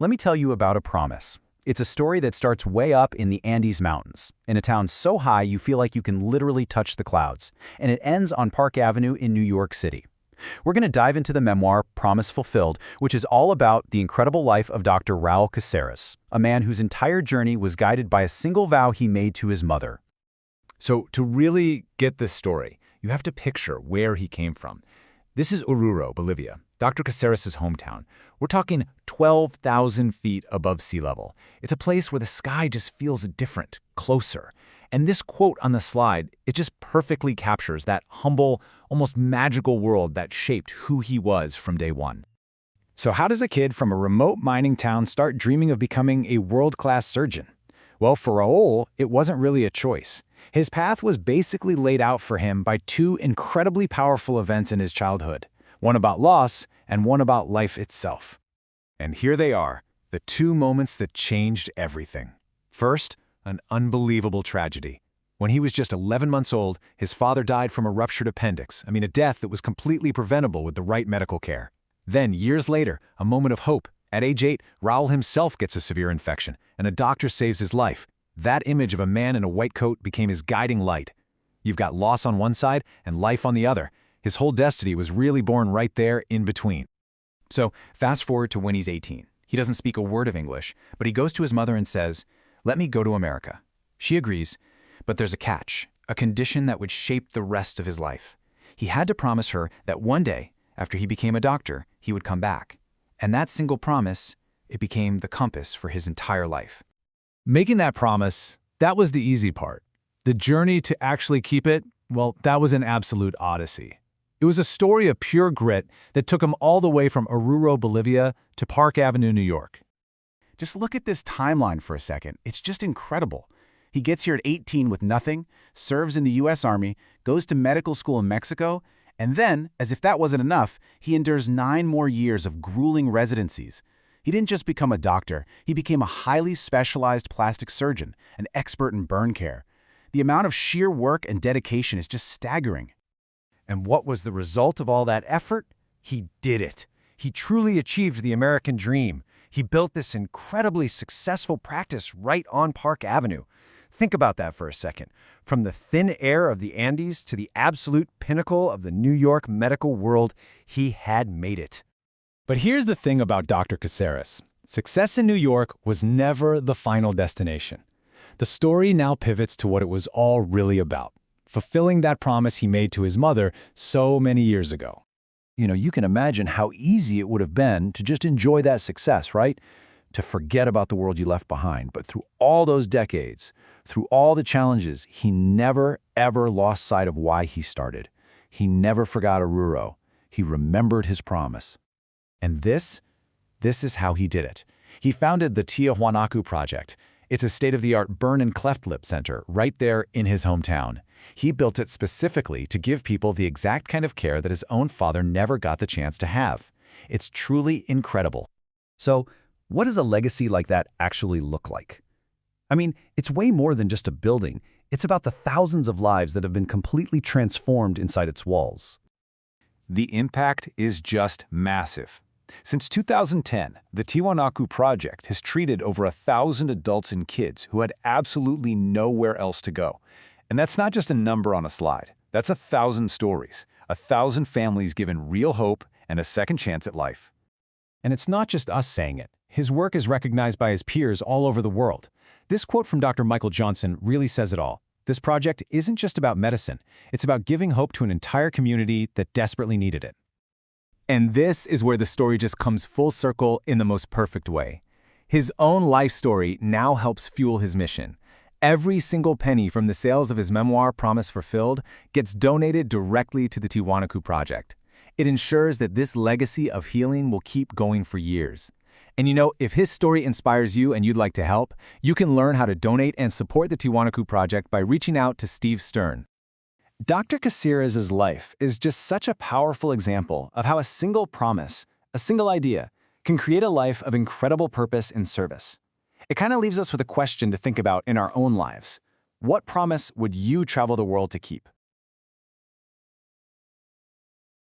Let me tell you about a promise. It's a story that starts way up in the Andes Mountains, in a town so high you feel like you can literally touch the clouds, and it ends on Park Avenue in New York City. We're going to dive into the memoir Promise Fulfilled, which is all about the incredible life of Dr. Raul Caceres, a man whose entire journey was guided by a single vow he made to his mother. So to really get this story, you have to picture where he came from. This is Oruro, Bolivia, Dr. Caceres' hometown. We're talking 12,000 feet above sea level. It's a place where the sky just feels different, closer. And this quote on the slide, it just perfectly captures that humble, almost magical world that shaped who he was from day one. So how does a kid from a remote mining town start dreaming of becoming a world-class surgeon? Well, for Raul, it wasn't really a choice. His path was basically laid out for him by two incredibly powerful events in his childhood, one about loss and one about life itself. And here they are, the two moments that changed everything. First, an unbelievable tragedy. When he was just 11 months old, his father died from a ruptured appendix. A death that was completely preventable with the right medical care. Then, years later, a moment of hope. At age 8, Raul himself gets a severe infection, and a doctor saves his life. That image of a man in a white coat became his guiding light. You've got loss on one side and life on the other. His whole destiny was really born right there in between. So, fast forward to when he's 18. He doesn't speak a word of English, but he goes to his mother and says, "Let me go to America." She agrees, but there's a catch, a condition that would shape the rest of his life. He had to promise her that one day, after he became a doctor, he would come back. And that single promise, it became the compass for his entire life. Making that promise, that was the easy part. The journey to actually keep it, well, that was an absolute odyssey. It was a story of pure grit that took him all the way from Oruro, Bolivia to Park Avenue, New York. Just look at this timeline for a second. It's just incredible. He gets here at 18 with nothing, serves in the U.S. Army, goes to medical school in Mexico, and then, as if that wasn't enough, he endures 9 more years of grueling residencies. He didn't just become a doctor, he became a highly specialized plastic surgeon, an expert in burn care. The amount of sheer work and dedication is just staggering. And what was the result of all that effort? He did it. He truly achieved the American dream. He built this incredibly successful practice right on Park Avenue. Think about that for a second. From the thin air of the Andes to the absolute pinnacle of the New York medical world, he had made it. But here's the thing about Dr. Caceres. Success in New York was never the final destination. The story now pivots to what it was all really about, fulfilling that promise he made to his mother so many years ago. You can imagine how easy it would have been to just enjoy that success, right? To forget about the world you left behind. But through all those decades, through all the challenges, he never, ever lost sight of why he started. He never forgot Oruro. He remembered his promise. And this is how he did it. He founded the Tiwanaku Project. It's a state-of-the-art burn and cleft lip center right there in his hometown. He built it specifically to give people the exact kind of care that his own father never got the chance to have. It's truly incredible. So, what does a legacy like that actually look like? It's way more than just a building. It's about the thousands of lives that have been completely transformed inside its walls. The impact is just massive. Since 2010, the Tiwanaku Project has treated over 1,000 adults and kids who had absolutely nowhere else to go. And that's not just a number on a slide. That's 1,000 stories, 1,000 families given real hope and a second chance at life. And it's not just us saying it. His work is recognized by his peers all over the world. This quote from Dr. Michael Johnson really says it all. This project isn't just about medicine. It's about giving hope to an entire community that desperately needed it. And this is where the story just comes full circle in the most perfect way. His own life story now helps fuel his mission. Every single penny from the sales of his memoir, Promise Fulfilled, gets donated directly to the Tiwanaku Project. It ensures that this legacy of healing will keep going for years. And if his story inspires you and you'd like to help, you can learn how to donate and support the Tiwanaku Project by reaching out to Steve Stern. Dr. Caceres' life is just such a powerful example of how a single promise, a single idea, can create a life of incredible purpose and service. It kind of leaves us with a question to think about in our own lives. What promise would you travel the world to keep?